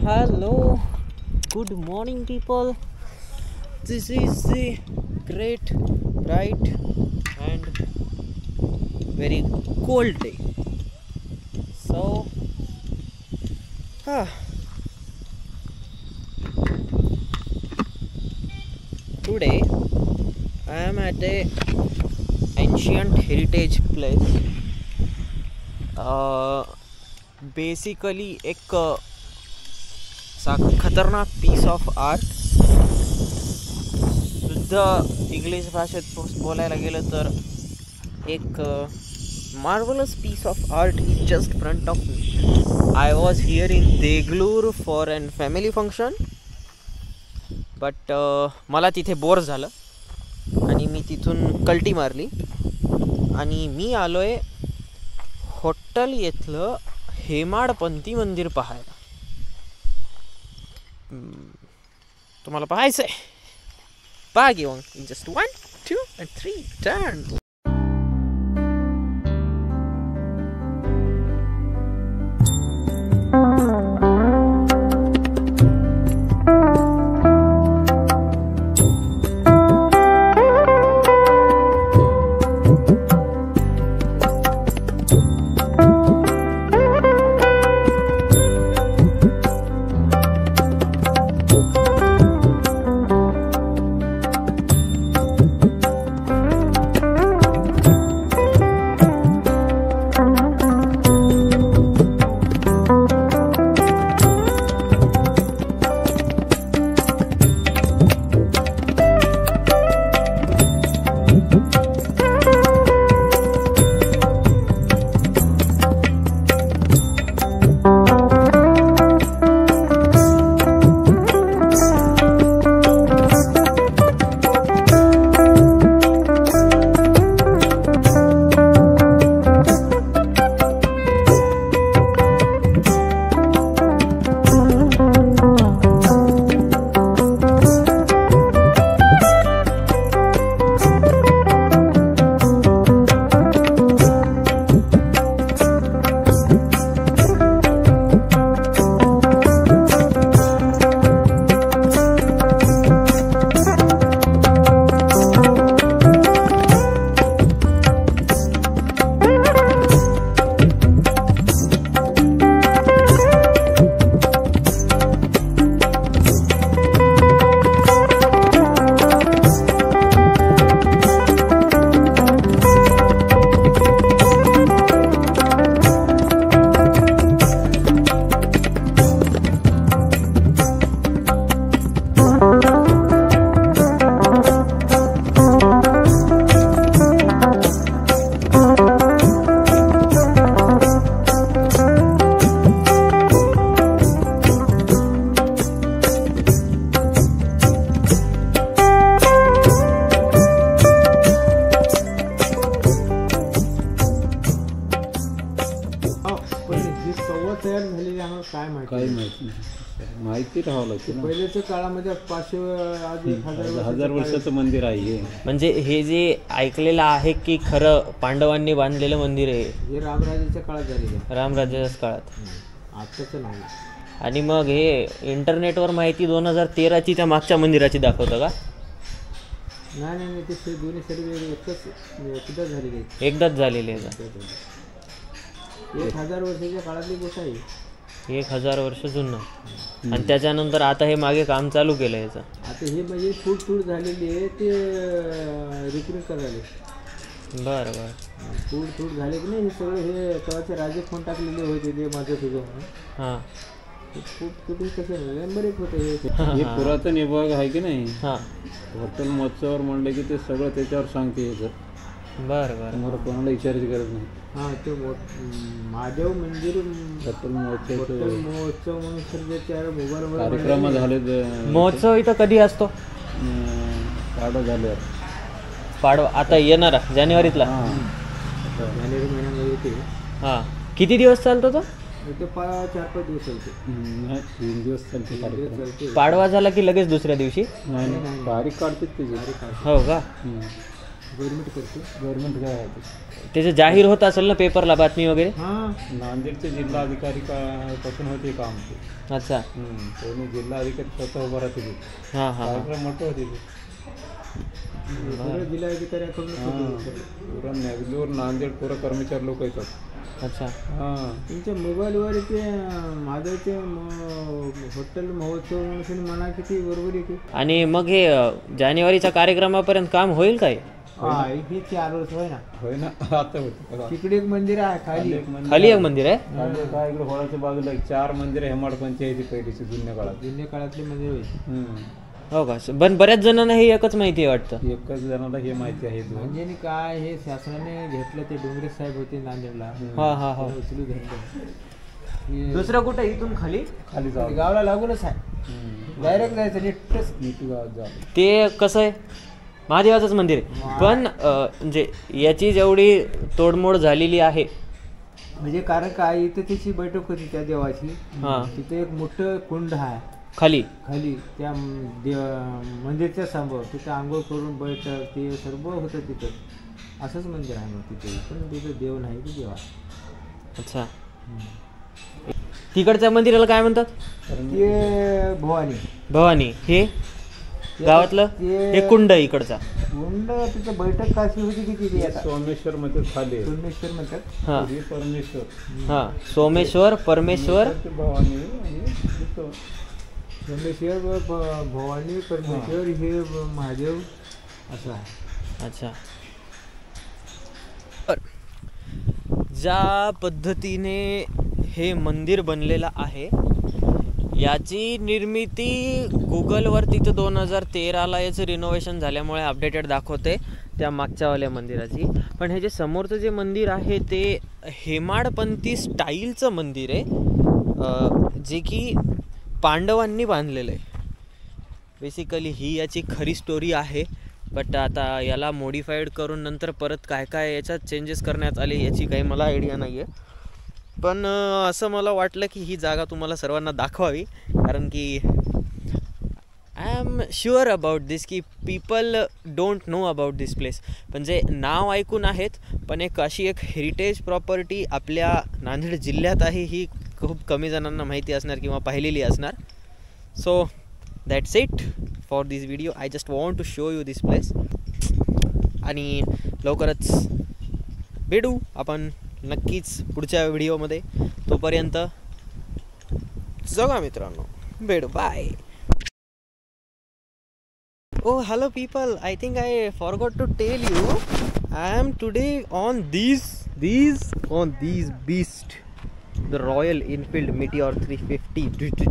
Hello, good morning, people. This is the great, bright, and very cold day. So, today I am at a ancient heritage place. Basically, एक खतरनाक piece of art. शुद्ध English भाषेत बोलायला गेलं तर एक marvelous piece of art is just front of me. I was here in Deglur for a family function, but मला तिथे बोर झालं आणि मी तिथून कल्टी मारली आणि मी आलोय होटल येथलं हेमाडपंथी मंदिर पाहायला. तुम्हाला पाहायचंय? पहा घेऊन जस्ट 1, 2 and 3 टर्न. माहिती राहावं लागतं. पहिल्याच्या काळामध्ये 500 वर्षाचं मंदिर आहे हे. म्हणजे हे जे ऐकलेलं आहे की खरं पांडवांनी बांधलेलं मंदिर आहे हे रामराजाच्या काळात झालेलं. रामराजाच्याच काळात, आत्ताचं नाही. आणि मग हे इंटरनेटवर माहिती 2013ची त्या मागच्या मंदिराची दाखवतं का? नाही, ते दोन्ही सर्व एकदाच झालेले, एकदाच झालेले आहे का? 1000 वर्षाच्या काळातली गोष्ट आहे. 1000 वर्ष जुनं. आणि त्याच्यानंतर आता हे मागे काम चालू केलं याचं. आता हे म्हणजे फूट झालेली आहे, ते रिपेअर करायला. बरं फूट झाले की नाही, हे सगळे हे तेव्हाचे राजे फोन टाकलेले होते ते माझं तुझं म्हणून. हां, फूट कसे नंबर 1 होते हे पुरातन विभाग आहे की नाही. हां, हॉटेल महोत्सवावर म्हणलं की ते सगळं त्याच्यावर सांगते. बरं तुम्हाला कोणाला विचारायची गरज नाही. हां, ते महादेव मंदिर हॉटेल महोत्सव म्हणून सध्या त्या मोबाईलवर कार्यक्रम झाले. महोत्सव इथं कधी असतो? पाडवा झाल्यावर. पाडवा आता येणारा जानेवारीतला. जानेवारी महिन्यामध्ये येते. हां, किती दिवस चालतो तो? ते 4-5 दिवस चालते. 3 दिवस चालते. पाडवा झाला की लगेच दुसऱ्या दिवशी नाही तारीख काढते त्याची. हो का? गव्हर्नमेंट करते. गव्हर्नमेंट काय आहे ते. त्याचं जाहीर होत असेल ना पेपरला बातमी वगैरे. हां नांदेडचे जिल्हाधिकारी पासून होते काम ते. अच्छा. कोणी जिल्हाधिकारी स्वतः उभा राहते ते. हां हां कार्यक्रम मोठं होते ते. सगळं जिल्हाधिकाऱ्याकडून पुरा मॅगलोर नांदेड पुरा कर्मचारी लोक येतात. अच्छा. हां तुमच्या मोबाईलवर ते माधवचे हॉटेल महोत्सव म्हणा किती बरोबर आहे की. आणि मग हे जानेवारीच्या कार्यक्रमापर्यंत काम होईल काय? हे 4 वर्ष होय ना. होय ना. आता होतं तिकडे एक मंदिर आहे खाली. खाली एक मंदिर आहे. खाली काय इकडे होळाच्या बाजूला 4 मंदिर हेमाड पंचायती पहिलीची जुन्या काळात. जुन्या काळातले मंदिर होते. हो का. पण बऱ्याच जणांना हे एकच माहिती आहे वाटतं. एकच जणाला हे माहिती आहे. म्हणजे काय हे शासनाने घेतलं ते डोंगरे साहेब होते नांदेडला. हा हा हा. उचलू घेतलं. दुसरं कुठं इथून खाली खाली जाऊ. गावाला लागूनच आहे. डायरेक्ट जायचं नीटच. नीट गावात जा. ते कसं आहे महादेवाचंच मंदिर आहे. पण म्हणजे याची जेवढी तोडमोड झालेली आहे. म्हणजे कारण काय इथं त्याची बैठक होती त्या देवाची. हां. तिथे एक मोठं कुंड आहे खाली खाली त्या मंदिरच्या समोर. तिथं आंघोळ करून बैठक ते सर्व होतं तिथं. असंच मंदिर आहे मग तिथे. पण तिथं देव नाही की देवा. अच्छा. तिकडच्या मंदिराला काय म्हणतात? ते भवानी. भवानी. हे गावातलं हे कुंड इकडचा. कुंड तिथं बैठक काशी होती की तिथे आता सोमेश्वर मध्ये खाली सोमेश्वर म्हणतात. हां परमेश्वर. हां सोमेश्वर परमेश्वर. भवानी आणि सोमेश्वर भवानी परमेश्वर हे महादेव असं आहे. अच्छा. ज्या पद्धतीने हे मंदिर बनलेलं आहे याची निर्मिती गुगलवरती तर 2013ला याचं रिनोव्हेशन झाल्यामुळे अपडेटेड दाखवते त्या मागच्यावाल्या मंदिराची. पण हे जे समोरचं जे मंदिर आहे ते हेमाडपंथी स्टाईलचं मंदिर आहे जे की पांडवांनी बांधलेलं आहे. बेसिकली ही याची खरी स्टोरी आहे. बट आता याला मॉडिफाईड करून नंतर परत काय काय याच्यात चेंजेस करण्यात आले याची काही मला आयडिया नाही आहे. पण असं मला वाटलं की ही जागा तुम्हाला सर्वांना दाखवावी. कारण की आय एम शुअर अबाउट दिस की people don't know about this place. म्हणजे नाव ऐकून आहेत पण एक अशी एक हेरिटेज प्रॉपर्टी आपल्या नांदेड जिल्ह्यात आहे ही खूप कमी जणांना माहिती असणार किंवा पाहिलेली असणार. So that's it for this video. I just want to show you this place. आणि लवकरच भेटू आपण नक्कीच पुढच्या व्हिडिओमध्ये. तोपर्यंत जगा मित्रांनो. भेटू. Bye. Oh hello people, I think I forgot to tell you I am today on these beast, the Royal Enfield Meteor 350.